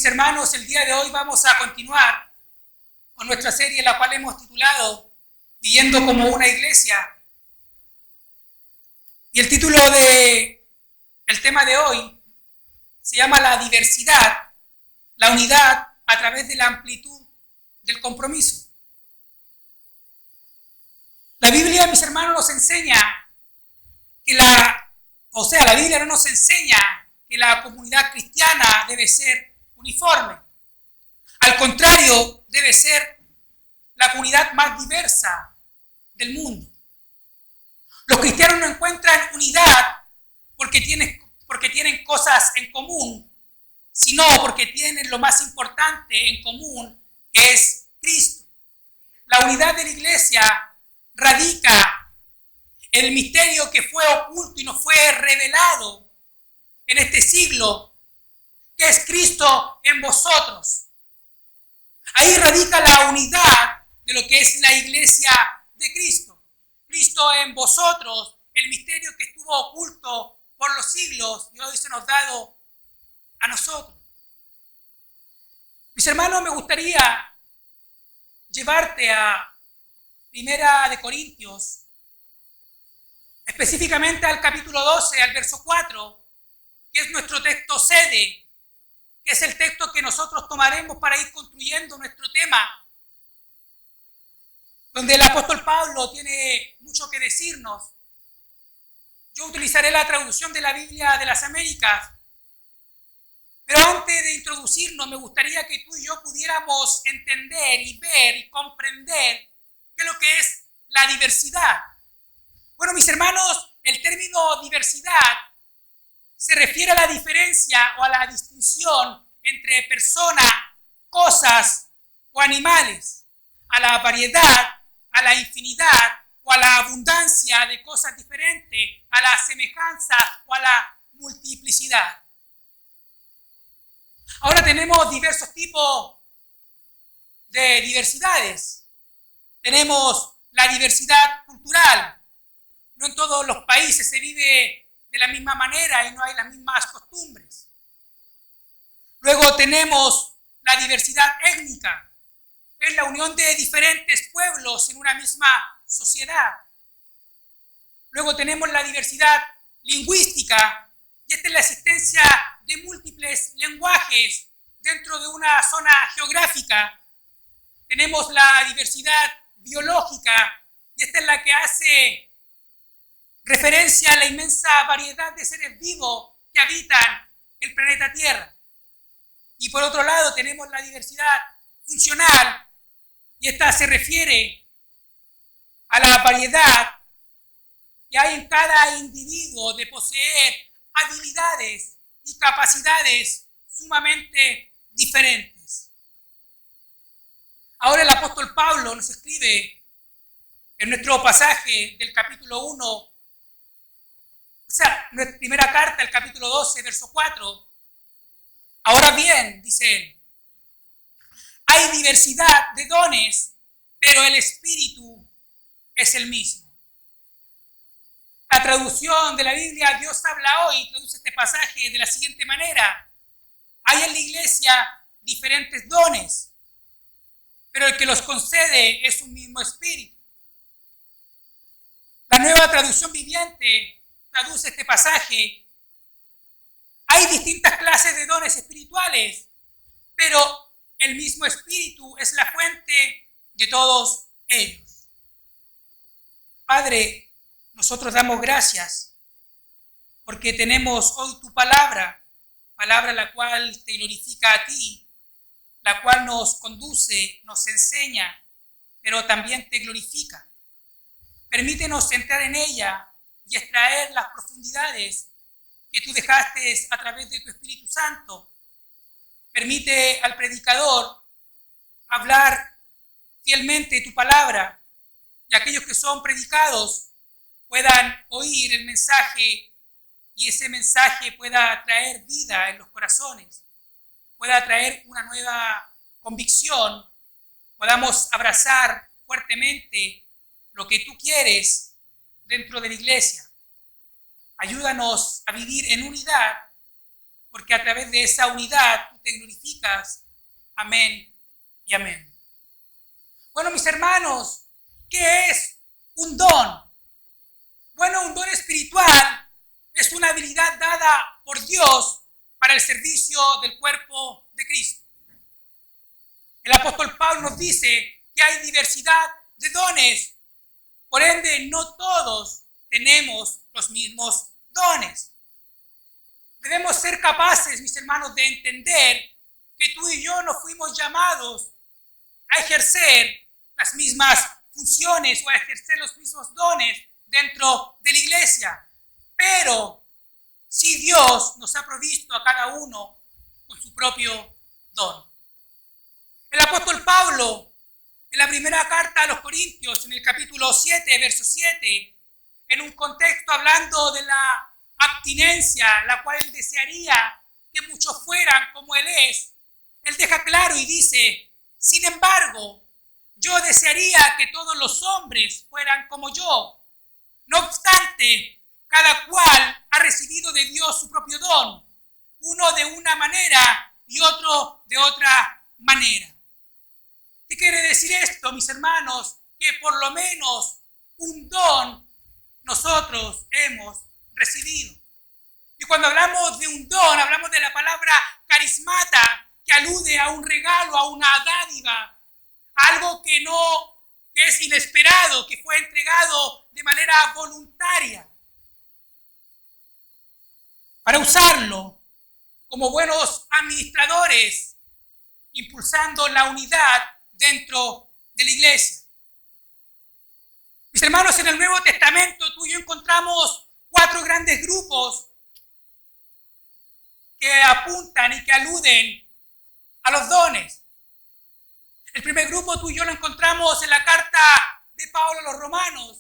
mis hermanos, el día de hoy vamos a continuar con nuestra serie, la cual hemos titulado Viviendo como una iglesia. Y el título del tema de hoy se llama La diversidad, la unidad a través de la amplitud del compromiso. La Biblia, mis hermanos, nos enseña que la Biblia no nos enseña que la comunidad cristiana debe ser uniforme. Al contrario, debe ser la comunidad más diversa del mundo. Los cristianos no encuentran unidad porque tienen cosas en común, sino porque tienen lo más importante en común, que es Cristo. La unidad de la iglesia radica en el misterio que fue oculto y nos fue revelado en este siglo, que es Cristo en vosotros. Ahí radica la unidad de lo que es la iglesia de Cristo. Cristo en vosotros, el misterio que estuvo oculto por los siglos y hoy se nos ha dado a nosotros. Mis hermanos, me gustaría llevarte a Primera de Corintios, específicamente al capítulo 12, al verso 4, que es nuestro texto sede, que es el texto que nosotros tomaremos para ir construyendo nuestro tema, donde el apóstol Pablo tiene mucho que decirnos. Yo utilizaré la traducción de la Biblia de las Américas, pero antes de introducirnos, me gustaría que tú y yo pudiéramos entender y ver y comprender qué es lo que es la diversidad. Bueno, mis hermanos, el término diversidad se refiere a la diferencia o a la distinción entre personas, cosas o animales, a la variedad, a la infinidad o a la abundancia de cosas diferentes, a la semejanza o a la multiplicidad. Ahora tenemos diversos tipos de diversidades. Tenemos la diversidad cultural. No en todos los países se vive de la misma manera y no hay las mismas costumbres. Luego tenemos la diversidad étnica. Es la unión de diferentes pueblos en una misma sociedad. Luego tenemos la diversidad lingüística, y esta es la existencia de múltiples lenguajes dentro de una zona geográfica. Tenemos la diversidad biológica, y esta es la que hace referencia a la inmensa variedad de seres vivos que habitan el planeta Tierra. Y por otro lado tenemos la diversidad funcional, y esta se refiere a la variedad que hay en cada individuo de poseer habilidades y capacidades sumamente diferentes. Ahora el apóstol Pablo nos escribe en nuestro pasaje del capítulo 1, nuestra primera carta, el capítulo 12, verso 4. Ahora bien, dice él, hay diversidad de dones, pero el Espíritu es el mismo. La traducción de la Biblia, Dios habla hoy, traduce este pasaje de la siguiente manera. Hay en la iglesia diferentes dones, pero el que los concede es un mismo Espíritu. La Nueva Traducción Viviente traduce este pasaje. Hay distintas clases de dones espirituales, pero el mismo Espíritu es la fuente de todos ellos. Padre, nosotros damos gracias porque tenemos hoy tu palabra la cual te glorifica a ti, la cual nos conduce, nos enseña, pero también te glorifica. Permítenos entrar en ella y extraer las profundidades que tú dejaste a través de tu Espíritu Santo. Permite al predicador hablar fielmente tu palabra y aquellos que son predicados puedan oír el mensaje y ese mensaje pueda traer vida en los corazones, pueda traer una nueva convicción, podamos abrazar fuertemente lo que tú quieres dentro de la iglesia. Ayúdanos a vivir en unidad porque a través de esa unidad tú te glorificas. Amén y amén. Bueno, mis hermanos, ¿qué es un don? Bueno, un don espiritual es una habilidad dada por Dios para el servicio del cuerpo de Cristo. El apóstol Pablo nos dice que hay diversidad de dones, por ende no todos tenemos los mismos dones. Debemos ser capaces, mis hermanos, de entender que tú y yo no fuimos llamados a ejercer las mismas funciones o a ejercer los mismos dones dentro de la iglesia, pero sí Dios nos ha provisto a cada uno con su propio don. El apóstol Pablo, en la primera carta a los Corintios, en el capítulo 7, verso 7, en un contexto hablando de la abstinencia, la cual él desearía que muchos fueran como él es, él deja claro y dice: sin embargo, yo desearía que todos los hombres fueran como yo. No obstante, cada cual ha recibido de Dios su propio don, uno de una manera y otro de otra manera. ¿Qué quiere decir esto, mis hermanos? Que por lo menos un don nosotros hemos recibido. Y cuando hablamos de un don, hablamos de la palabra carismata, que alude a un regalo, a una dádiva, a algo que es inesperado, que fue entregado de manera voluntaria, para usarlo como buenos administradores, impulsando la unidad dentro de la iglesia. Mis hermanos, en el Nuevo Testamento tú y yo encontramos 4 grandes grupos que apuntan y que aluden a los dones. El primer grupo tú y yo lo encontramos en la carta de Pablo a los Romanos.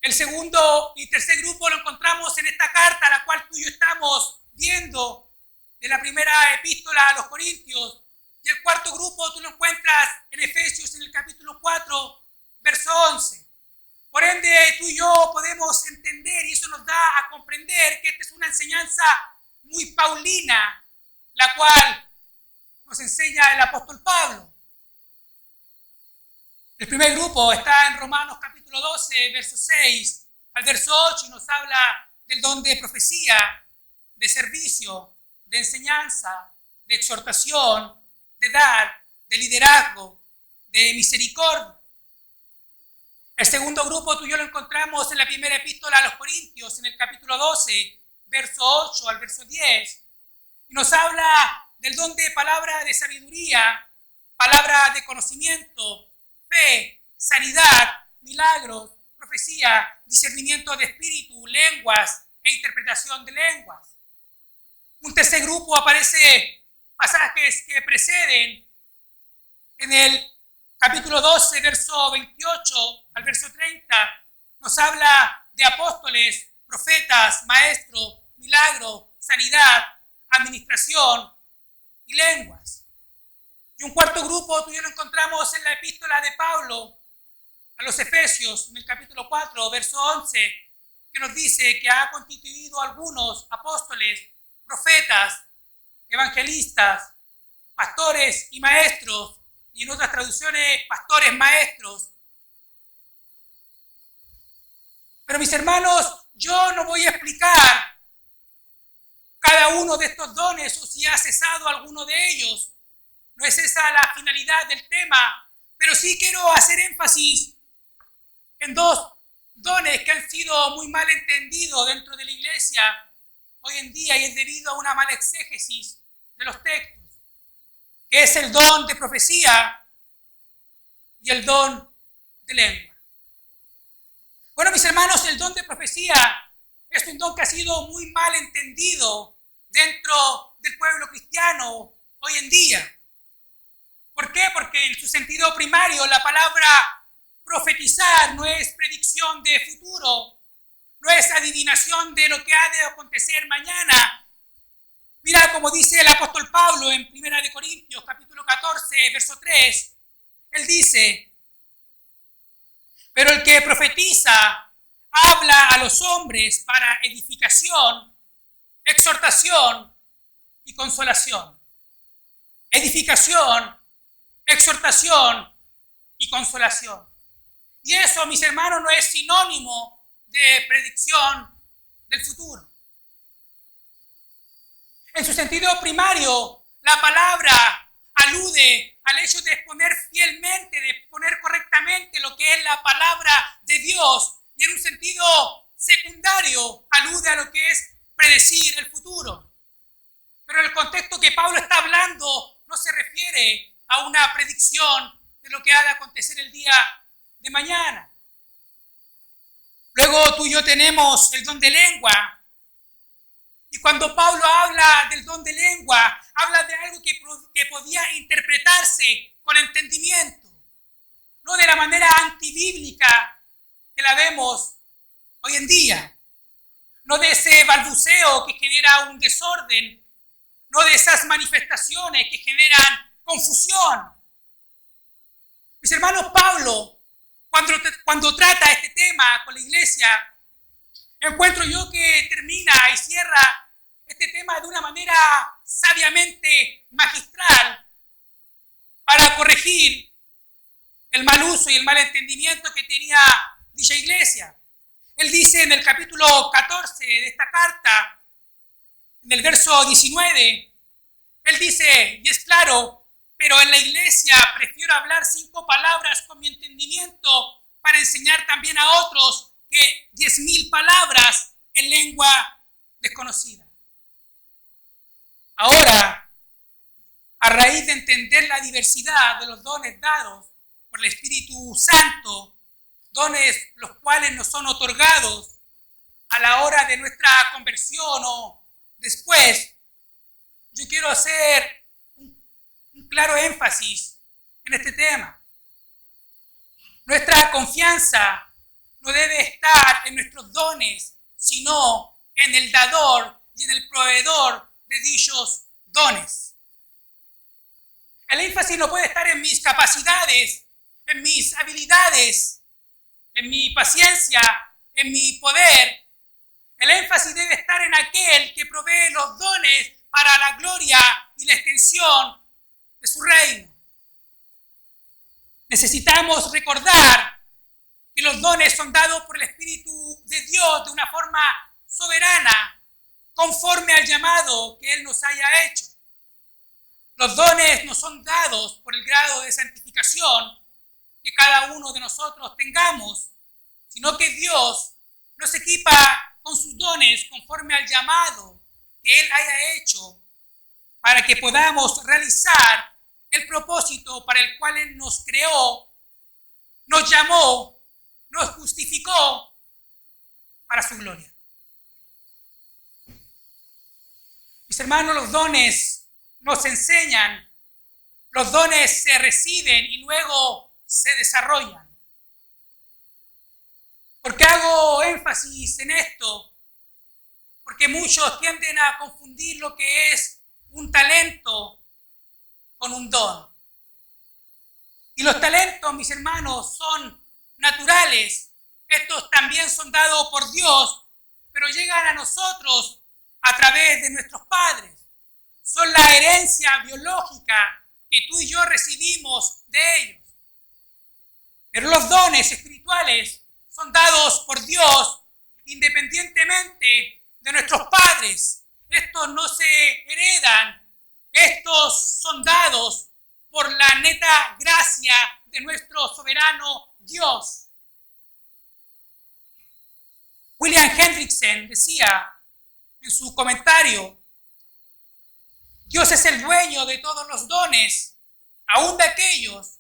El segundo y tercer grupo lo encontramos en esta carta, la cual tú y yo estamos viendo, de la primera epístola a los Corintios. Y el cuarto grupo tú lo encuentras en Efesios, en el capítulo 4, verso 11. Por ende, tú y yo podemos entender, y eso nos da a comprender que esta es una enseñanza muy paulina, la cual nos enseña el apóstol Pablo. El primer grupo está en Romanos capítulo 12, verso 6 al verso 8, y nos habla del don de profecía, de servicio, de enseñanza, de exhortación, de dar, de liderazgo, de misericordia. El segundo grupo tú y yo lo encontramos en la primera epístola a los Corintios, en el capítulo 12, verso 8 al verso 10, y nos habla del don de palabra de sabiduría, palabra de conocimiento, fe, sanidad, milagros, profecía, discernimiento de espíritu, lenguas e interpretación de lenguas. Un tercer grupo aparece pasajes que preceden en el capítulo 12, verso 28 al verso 30, nos habla de apóstoles, profetas, maestros, milagros, sanidad, administración y lenguas. Y un cuarto grupo tú y yo lo encontramos en la epístola de Pablo a los Efesios, en el capítulo 4, verso 11, que nos dice que ha constituido algunos apóstoles, profetas, evangelistas, pastores y maestros, y en otras traducciones, pastores maestros. Pero mis hermanos, yo no voy a explicar cada uno de estos dones o si ha cesado alguno de ellos. No es esa la finalidad del tema, pero sí quiero hacer énfasis en 2 dones que han sido muy mal entendidos dentro de la iglesia hoy en día, y es debido a una mala exégesis de los textos, que es el don de profecía y el don de lengua. Bueno, mis hermanos, el don de profecía es un don que ha sido muy mal entendido dentro del pueblo cristiano hoy en día. ¿Por qué? Porque en su sentido primario la palabra profetizar no es predicción de futuro, no es adivinación de lo que ha de acontecer mañana. Mira como dice el apóstol Pablo en 1 Corintios capítulo 14, verso 3. Él dice: pero el que profetiza habla a los hombres para edificación, exhortación y consolación. Edificación, exhortación y consolación. Y eso, mis hermanos, no es sinónimo de predicción del futuro. En su sentido primario, la palabra alude al hecho de exponer fielmente, de exponer correctamente lo que es la palabra de Dios. Y en un sentido secundario, alude a lo que es predecir el futuro. Pero en el contexto que Pablo está hablando, no se refiere a una predicción de lo que ha de acontecer el día de mañana. Luego tú y yo tenemos el don de lengua. Y cuando Pablo habla del don de lengua, habla de algo que podía interpretarse con entendimiento. No de la manera antibíblica que la vemos hoy en día. No de ese balbuceo que genera un desorden. No de esas manifestaciones que generan confusión. Mis hermanos, Pablo, cuando trata este tema con la iglesia, encuentro yo que termina y cierra este tema de una manera sabiamente magistral para corregir el mal uso y el mal entendimiento que tenía dicha iglesia. Él dice en el capítulo 14 de esta carta, en el verso 19, él dice, y es claro, pero en la iglesia prefiero hablar 5 palabras con mi entendimiento para enseñar también a otros que 10,000 palabras en lengua desconocida. Ahora, a raíz de entender la diversidad de los dones dados por el Espíritu Santo, dones los cuales nos son otorgados a la hora de nuestra conversión o después, yo quiero hacer un claro énfasis en este tema. Nuestra confianza no debe estar en nuestros dones, sino en el dador y en el proveedor de dichos dones. El énfasis no puede estar en mis capacidades, en mis habilidades, en mi paciencia, en mi poder. El énfasis debe estar en aquel que provee los dones para la gloria y la extensión de su reino. Necesitamos recordar que los dones son dados por el Espíritu de Dios de una forma soberana, conforme al llamado que Él nos haya hecho. Los dones no son dados por el grado de santificación que cada uno de nosotros tengamos, sino que Dios nos equipa con sus dones conforme al llamado que Él haya hecho para que podamos realizar el propósito para el cual Él nos creó, nos llamó, nos justificó para su gloria. Mis hermanos, los dones nos enseñan, los dones se reciben y luego se desarrollan. ¿Por qué hago énfasis en esto? Porque muchos tienden a confundir lo que es un talento con un don. Y los talentos, mis hermanos, son naturales. Estos también son dados por Dios, pero llegan a nosotros a través de nuestros padres. Son la herencia biológica que tú y yo recibimos de ellos. Pero los dones espirituales son dados por Dios independientemente de nuestros padres. Estos no se heredan, estos son dados por la neta gracia de nuestro soberano Dios. William Hendrickson decía en su comentario, Dios es el dueño de todos los dones, aun de aquellos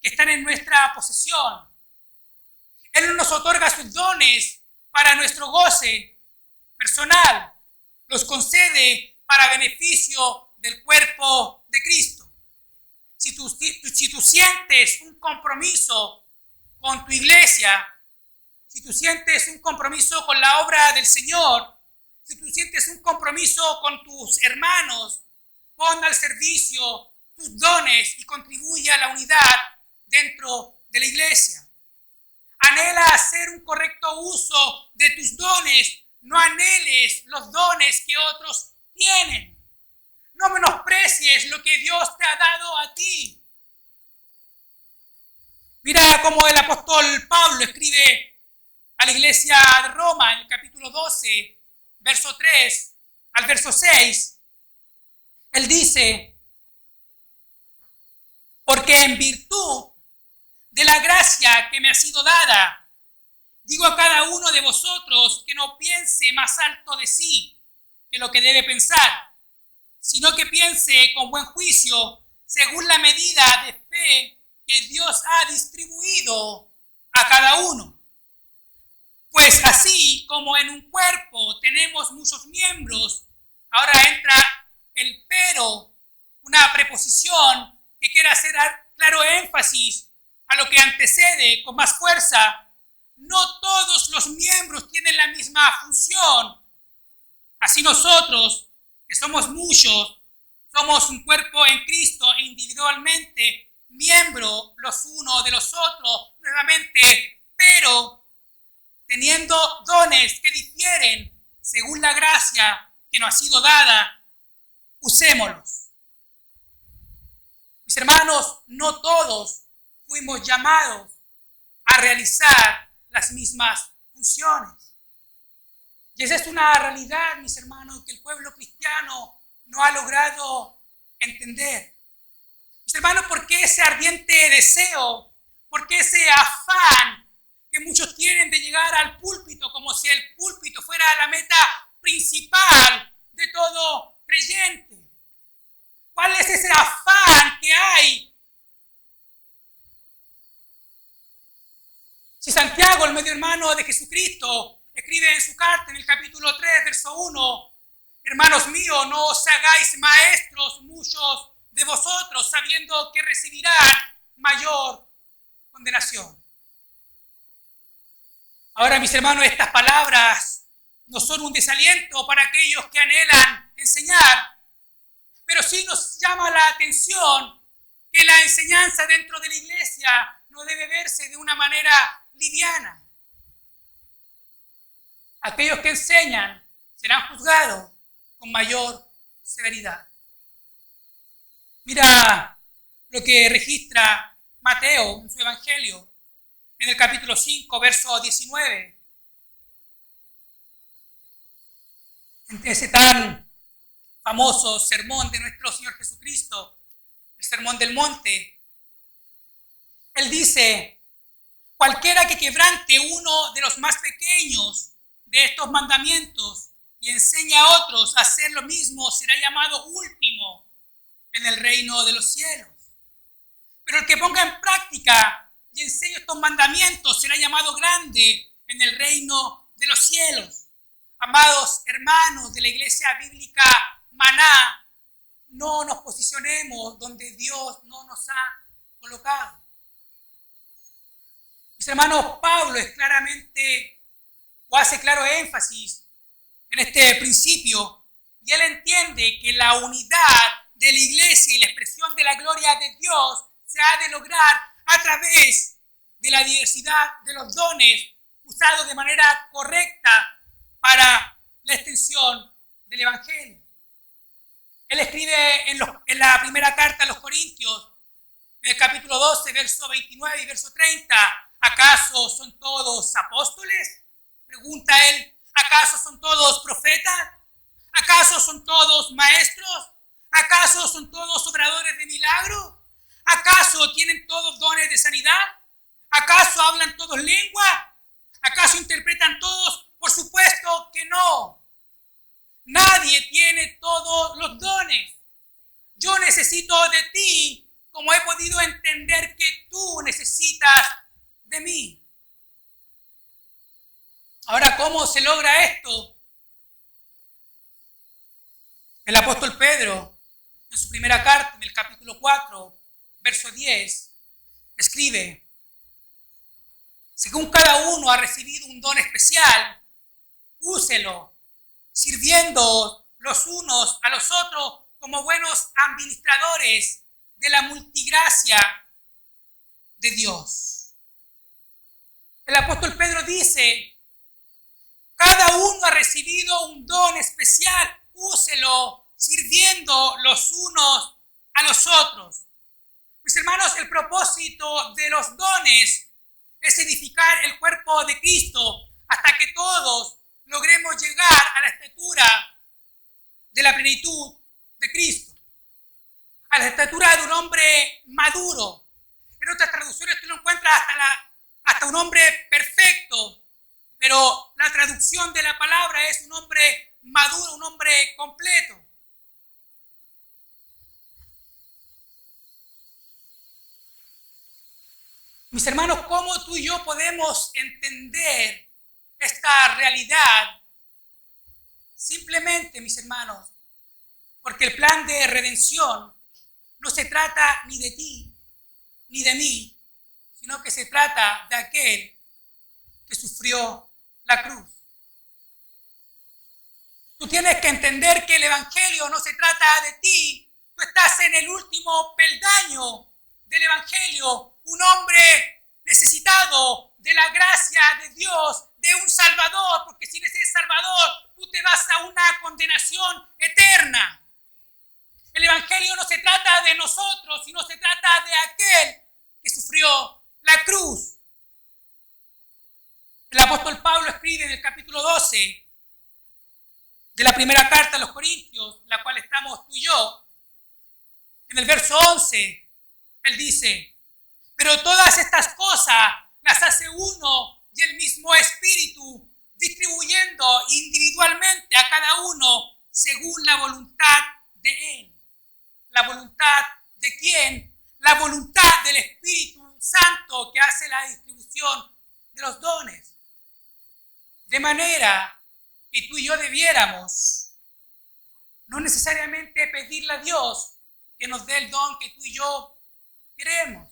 que están en nuestra posesión. Él no nos otorga sus dones para nuestro goce personal, los concede para beneficio del cuerpo de Cristo. Si tú sientes un compromiso con tu iglesia, si tú sientes un compromiso con la obra del Señor, si tú sientes un compromiso con tus hermanos, pon al servicio tus dones y contribuye a la unidad dentro de la iglesia. Anhela hacer un correcto uso de tus dones no anheles los dones que otros tienen. No menosprecies lo que Dios te ha dado a ti. Mira cómo el apóstol Pablo escribe a la iglesia de Roma en el capítulo 12, verso 3 al verso 6. Él dice: porque en virtud de la gracia que me ha sido dada, digo a cada uno de vosotros que no piense más alto de sí que lo que debe pensar, sino que piense con buen juicio según la medida de fe que Dios ha distribuido a cada uno. Pues así como en un cuerpo tenemos muchos miembros, ahora entra el pero, una preposición que quiere hacer claro énfasis a lo que antecede con más fuerza. No todos los miembros tienen la misma función. Así nosotros, que somos muchos, somos un cuerpo en Cristo e individualmente miembros los unos de los otros, nuevamente, pero teniendo dones que difieren según la gracia que nos ha sido dada, usémoslos. Mis hermanos, no todos fuimos llamados a realizar las mismas funciones. Y esa es una realidad, mis hermanos, que el pueblo cristiano no ha logrado entender. Mis hermanos, ¿por qué ese ardiente deseo? ¿Por qué ese afán que muchos tienen de llegar al púlpito como si el púlpito fuera la meta principal de todo creyente? ¿Cuál es ese afán que hay? Si Santiago, el medio hermano de Jesucristo, escribe en su carta en el capítulo 3, verso 1, hermanos míos, no os hagáis maestros muchos de vosotros, sabiendo que recibirán mayor condenación. Ahora, mis hermanos, estas palabras no son un desaliento para aquellos que anhelan enseñar, pero sí nos llama la atención que la enseñanza dentro de la iglesia no debe verse de una manera liviana. Aquellos que enseñan serán juzgados con mayor severidad. Mira lo que registra Mateo en su Evangelio, en el capítulo 5, verso 19. En ese tan famoso sermón de nuestro Señor Jesucristo, el Sermón del Monte, Él dice: cualquiera que quebrante uno de los más pequeños de estos mandamientos y enseña a otros a hacer lo mismo, será llamado último en el reino de los cielos. Pero el que ponga en práctica y enseñe estos mandamientos será llamado grande en el reino de los cielos. Amados hermanos de la iglesia bíblica Maná, no nos posicionemos donde Dios no nos ha colocado. Mis hermanos, Pablo es claramente, o hace claro énfasis en este principio, y él entiende que la unidad de la iglesia y la expresión de la gloria de Dios se ha de lograr a través de la diversidad de los dones usados de manera correcta para la extensión del Evangelio. Él escribe en la primera carta a los Corintios, en el capítulo 12, verso 29 y verso 30, ¿acaso son todos apóstoles? Pregunta él. ¿Acaso son todos profetas? ¿Acaso son todos maestros? ¿Acaso son todos obradores de milagros? ¿Acaso tienen todos dones de sanidad? ¿Acaso hablan todos lengua? ¿Acaso interpretan todos? Por supuesto que no. Nadie tiene todos los dones. Yo necesito de ti como he podido entender que tú necesitas de mí. Ahora, ¿cómo se logra esto? El apóstol Pedro, en su primera carta, en el capítulo 4, verso 10, escribe: según cada uno ha recibido un don especial, úselo, sirviendo los unos a los otros como buenos administradores de la multigracia de Dios. El apóstol Pedro dice: Cada uno ha recibido un don especial. Úselo sirviendo los unos a los otros. Mis hermanos, el propósito de los dones es edificar el cuerpo de Cristo hasta que todos logremos llegar a la estatura de la plenitud de Cristo, a la estatura de un hombre maduro. En otras traducciones tú lo encuentras hasta un hombre perfecto, pero la traducción de la palabra es un hombre maduro, un hombre completo. Mis hermanos, ¿cómo tú y yo podemos entender esta realidad? Simplemente, mis hermanos, porque el plan de redención no se trata ni de ti, ni de mí, sino que se trata de aquel que sufrió la cruz. Tú tienes que entender que el Evangelio no se trata de ti. Tú estás en el último peldaño del Evangelio, un hombre necesitado de la gracia de Dios, de un Salvador, porque sin ese Salvador tú te vas a una condenación eterna. El Evangelio no se trata de nosotros, sino se trata de aquel que sufrió la cruz. El apóstol Pablo escribe en el capítulo 12 de la primera carta a los Corintios, la cual estamos tú y yo, en el verso 11, él dice: pero todas estas cosas las hace uno y el mismo Espíritu, distribuyendo individualmente a cada uno según la voluntad de Él. ¿La voluntad de quién? La voluntad del Espíritu Santo que hace la distribución de los dones. De manera que tú y yo debiéramos no necesariamente pedirle a Dios que nos dé el don que tú y yo queremos,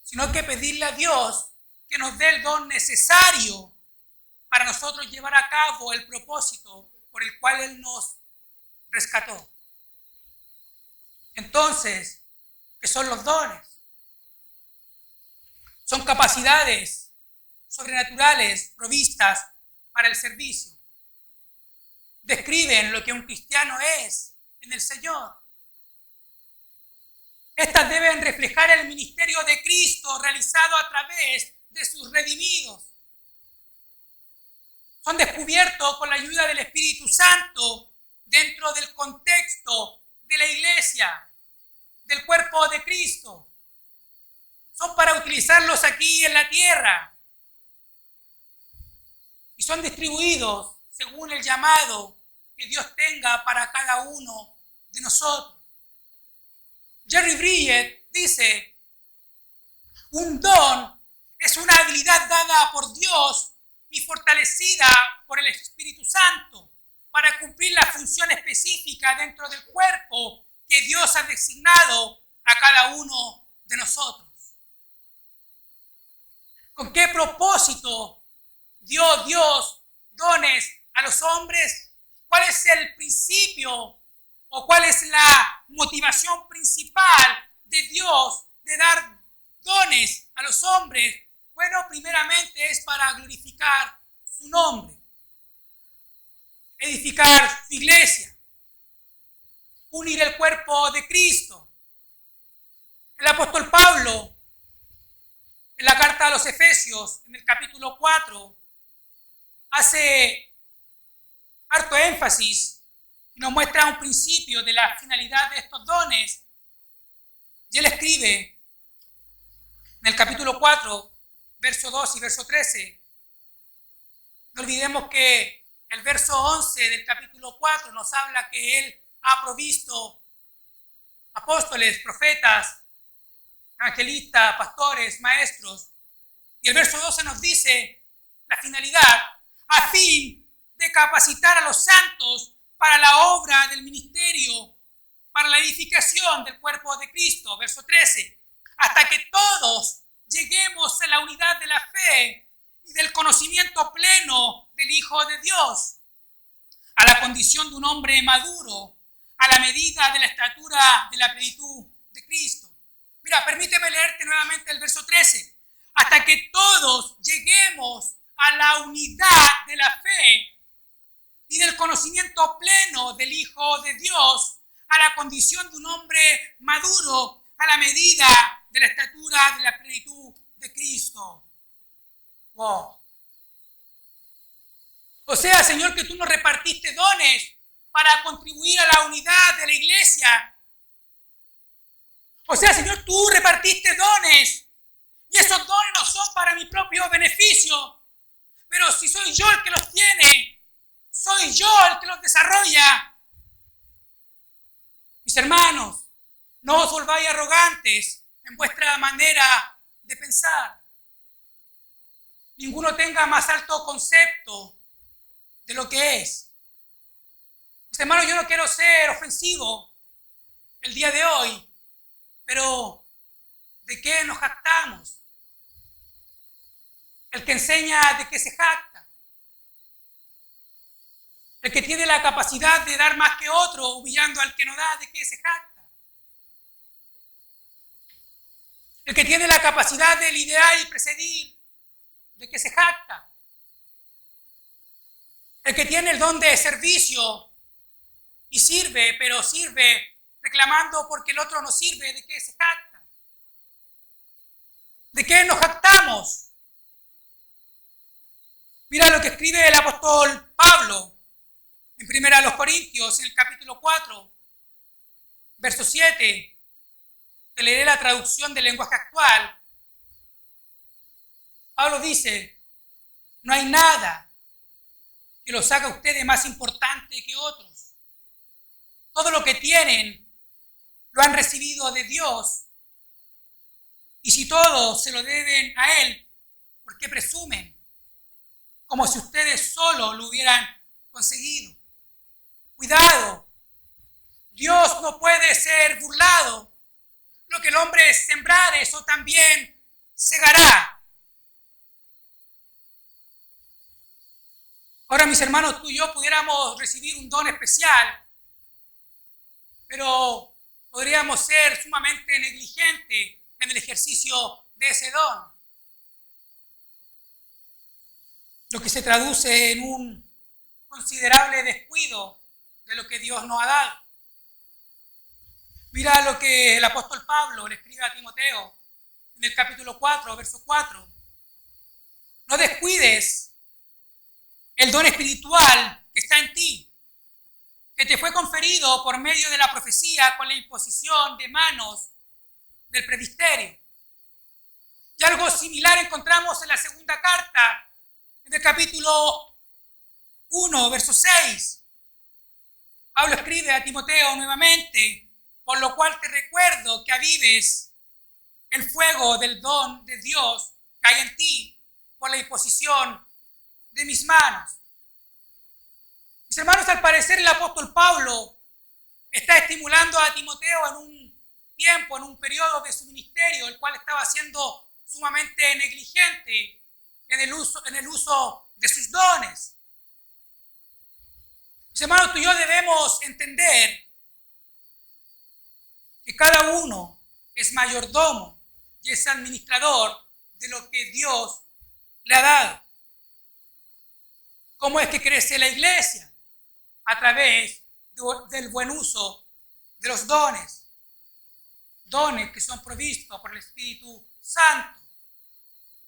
sino que pedirle a Dios que nos dé el don necesario para nosotros llevar a cabo el propósito por el cual Él nos rescató. Entonces, ¿qué son los dones? Son capacidades sobrenaturales provistas para el servicio. Describen lo que un cristiano es en el Señor. Estas deben reflejar el ministerio de Cristo realizado a través de sus redimidos. Son descubiertos con la ayuda del Espíritu Santo dentro del contexto de la iglesia, del cuerpo de Cristo. Son para utilizarlos aquí en la tierra y son distribuidos según el llamado que Dios tenga para cada uno de nosotros. Jerry Bridget dice: un don es una habilidad dada por Dios y fortalecida por el Espíritu Santo para cumplir la función específica dentro del cuerpo que Dios ha designado a cada uno de nosotros. ¿Con qué propósito dio Dios dones a los hombres? ¿Cuál es el principio o cuál es la motivación principal de Dios de dar dones a los hombres? Bueno, primeramente es para glorificar su nombre, edificar su iglesia, unir el cuerpo de Cristo. El apóstol Pablo, en la carta a los Efesios, en el capítulo 4, hace harto énfasis y nos muestra un principio de la finalidad de estos dones. Y él escribe en el capítulo 4, verso 2 y verso 13. No olvidemos que el verso 11 del capítulo 4 nos habla que Él ha provisto apóstoles, profetas, evangelistas, pastores, maestros. Y el verso 12 nos dice la finalidad: a fin de capacitar a los santos para la obra del ministerio, para la edificación del cuerpo de Cristo. Verso 13: hasta que todos lleguemos a la unidad de la fe y del conocimiento pleno del Hijo de Dios, a la condición de un hombre maduro, a la medida de la estatura de la plenitud de Cristo. Mira, permíteme leerte nuevamente el verso 13. Hasta que todos lleguemos a la unidad de la fe y del conocimiento pleno del Hijo de Dios, a la condición de un hombre maduro, a la medida de la estatura de la plenitud de Cristo. Wow. O sea, Señor, que tú nos repartiste dones para contribuir a la unidad de la iglesia. O sea, Señor, tú repartiste dones y esos dones no son para mi propio beneficio, pero si soy yo el que los tiene, soy yo el que los desarrolla. Mis hermanos, no os volváis arrogantes en vuestra manera de pensar. Ninguno tenga más alto concepto de lo que es. Mis hermanos, yo no quiero ser ofensivo el día de hoy, pero ¿de qué nos jactamos? El que enseña, ¿de qué se jacta? El que tiene la capacidad de dar más que otro, humillando al que no da, ¿de qué se jacta? El que tiene la capacidad de liderar y presidir, ¿de qué se jacta? El que tiene el don de servicio y sirve, pero sirve reclamando porque el otro no sirve, ¿de qué se jacta? ¿De qué nos jactamos? Mira lo que escribe el apóstol Pablo en 1 Corintios, en el capítulo 4, verso 7. Te leeré la traducción del lenguaje actual. Pablo dice, no hay nada que los haga a ustedes más importante que otros. Todo lo que tienen lo han recibido de Dios. Y si todo se lo deben a Él, ¿por qué presumen? Como si ustedes solo lo hubieran conseguido. Cuidado, Dios no puede ser burlado. Lo que el hombre sembrare, eso también segará. Ahora, mis hermanos, tú y yo pudiéramos recibir un don especial, pero podríamos ser sumamente negligentes en el ejercicio de ese don. Lo que se traduce en un considerable descuido de lo que Dios nos ha dado. Mira lo que el apóstol Pablo le escribe a Timoteo en el capítulo 4, verso 4. No descuides el don espiritual que está en ti, que te fue conferido por medio de la profecía con la imposición de manos del presbiterio. Y algo similar encontramos en la segunda carta, en el capítulo 1, verso 6. Pablo escribe a Timoteo nuevamente, por lo cual te recuerdo que avives el fuego del don de Dios que hay en ti por la imposición de mis manos. Mis hermanos, al parecer el apóstol Pablo está estimulando a Timoteo en un tiempo, en un periodo de su ministerio, el cual estaba siendo sumamente negligente en el uso de sus dones. Mis hermanos, tú y yo debemos entender que cada uno es mayordomo y es administrador de lo que Dios le ha dado. ¿Cómo es que crece la iglesia? A través del buen uso de los dones. Dones que son provistos por el Espíritu Santo.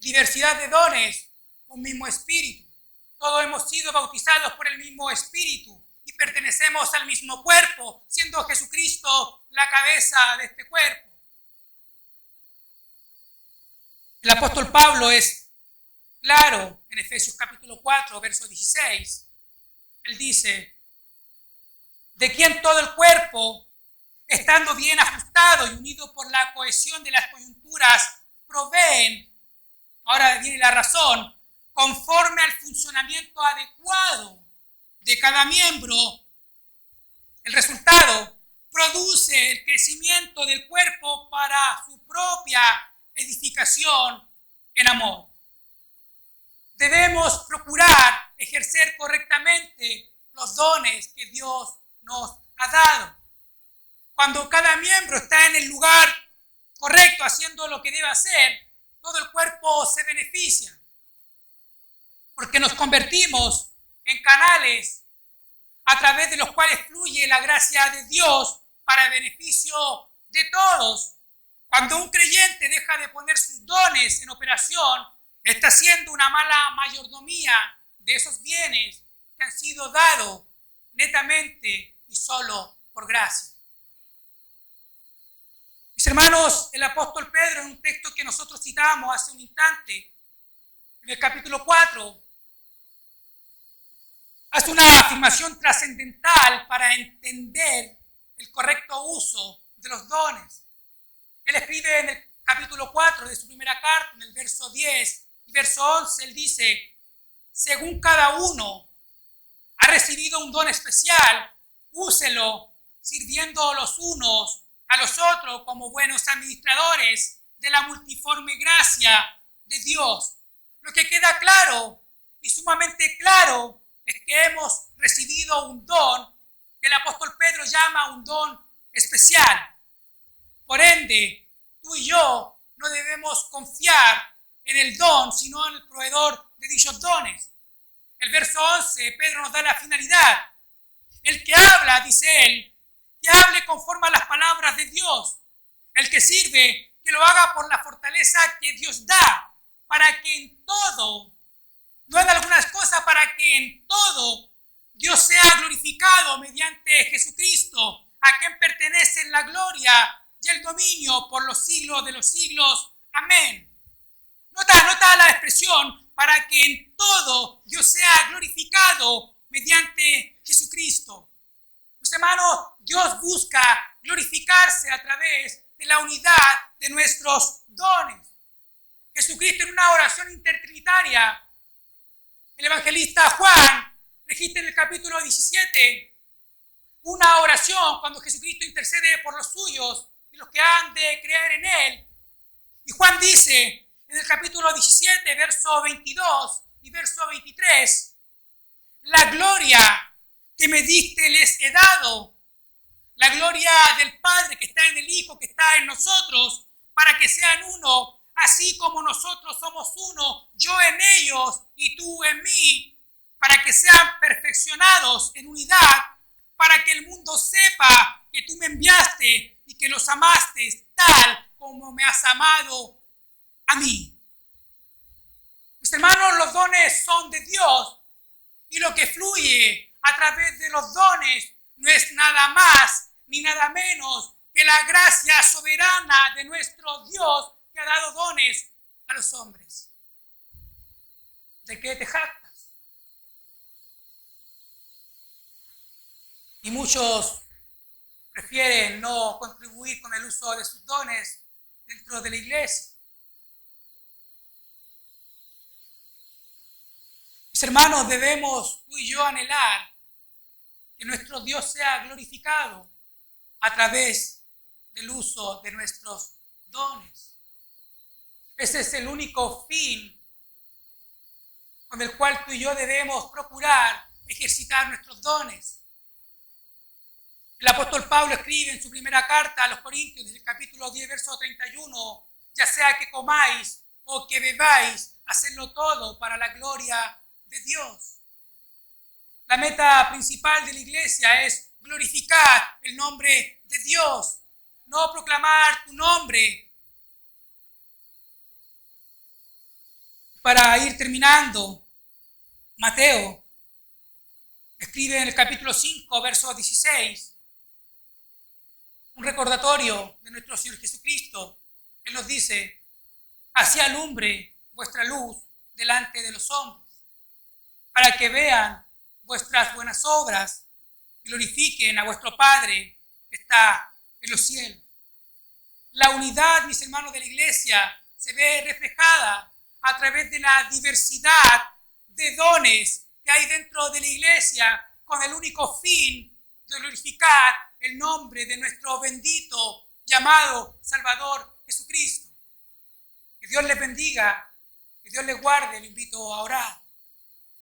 Diversidad de dones, un mismo Espíritu. Todos hemos sido bautizados por el mismo Espíritu y pertenecemos al mismo cuerpo, siendo Jesucristo la cabeza de este cuerpo. El apóstol Pablo es claro en Efesios capítulo 4, verso 16. Él dice, de quien todo el cuerpo, estando bien ajustado y unido por la cohesión de las coyunturas, proveen, ahora viene la razón, conforme al funcionamiento adecuado de cada miembro, el resultado produce el crecimiento del cuerpo para su propia edificación en amor. Debemos procurar ejercer correctamente los dones que Dios nos ha dado. Cuando cada miembro está en el lugar correcto, haciendo lo que debe hacer, todo el cuerpo se beneficia. porque nos convertimos en canales a través de los cuales fluye la gracia de Dios para beneficio de todos. Cuando un creyente deja de poner sus dones en operación, está haciendo una mala mayordomía de esos bienes que han sido dados netamente y solo por gracia. Mis hermanos, el apóstol Pedro, en un texto que nosotros citamos hace un instante, en el capítulo 4, hace una afirmación trascendental para entender el correcto uso de los dones. Él escribe en el capítulo 4 de su primera carta, en el verso 10 y verso 11, él dice: según cada uno ha recibido un don especial, úselo sirviendo los unos a los otros como buenos administradores de la multiforme gracia de Dios. Lo que queda claro y sumamente claro es que hemos recibido un don que el apóstol Pedro llama un don especial. Por ende, tú y yo no debemos confiar en el don, sino en el proveedor de dichos dones. El verso 11, Pedro nos da la finalidad. El que habla, dice él, que hable conforme a las palabras de Dios. El que sirve, que lo haga por la fortaleza que Dios da, para que en todo, no en algunas cosas, para que en todo Dios sea glorificado mediante Jesucristo, a quien pertenecen la gloria y el dominio por los siglos de los siglos. Amén. Nota la expresión, para que en todo Dios sea glorificado mediante Jesucristo. Mis hermanos, Dios busca glorificarse a través de la unidad de nuestros dones. Jesucristo, en una oración intertrinitaria, el evangelista Juan registra en el capítulo 17 una oración cuando Jesucristo intercede por los suyos y los que han de creer en él. Y Juan dice en el capítulo 17, verso 22 y verso 23, la gloria que me diste les he dado, la gloria del Padre que está en el Hijo, que está en nosotros, para que sean uno, así como nosotros somos uno, yo en ellos y tú en mí, para que sean perfeccionados en unidad, para que el mundo sepa que tú me enviaste y que los amaste tal como me has amado a mí. Mis hermanos, los dones son de Dios y lo que fluye a través de los dones no es nada más ni nada menos que la gracia soberana de nuestro Dios que ha dado dones a los hombres. ¿De qué te jactas? Y muchos prefieren no contribuir con el uso de sus dones dentro de la iglesia. Mis hermanos, debemos tú y yo anhelar que nuestro Dios sea glorificado a través del uso de nuestros dones. Ese es el único fin con el cual tú y yo debemos procurar ejercitar nuestros dones. El apóstol Pablo escribe en su primera carta a los Corintios, desde el capítulo 10, verso 31, ya sea que comáis o que bebáis, hacedlo todo para la gloria de Dios. La meta principal de la iglesia es glorificar el nombre de Dios, no proclamar tu nombre. Para ir terminando, Mateo escribe en el capítulo 5, verso 16, un recordatorio de nuestro Señor Jesucristo. Él nos dice: así alumbre vuestra luz delante de los hombres, para que vean vuestras buenas obras y glorifiquen a vuestro Padre que está en los cielos. La unidad, mis hermanos, de la iglesia se ve reflejada a través de la diversidad de dones que hay dentro de la iglesia, con el único fin de glorificar el nombre de nuestro bendito llamado Salvador Jesucristo. Que Dios les bendiga, que Dios les guarde. Le invito a orar.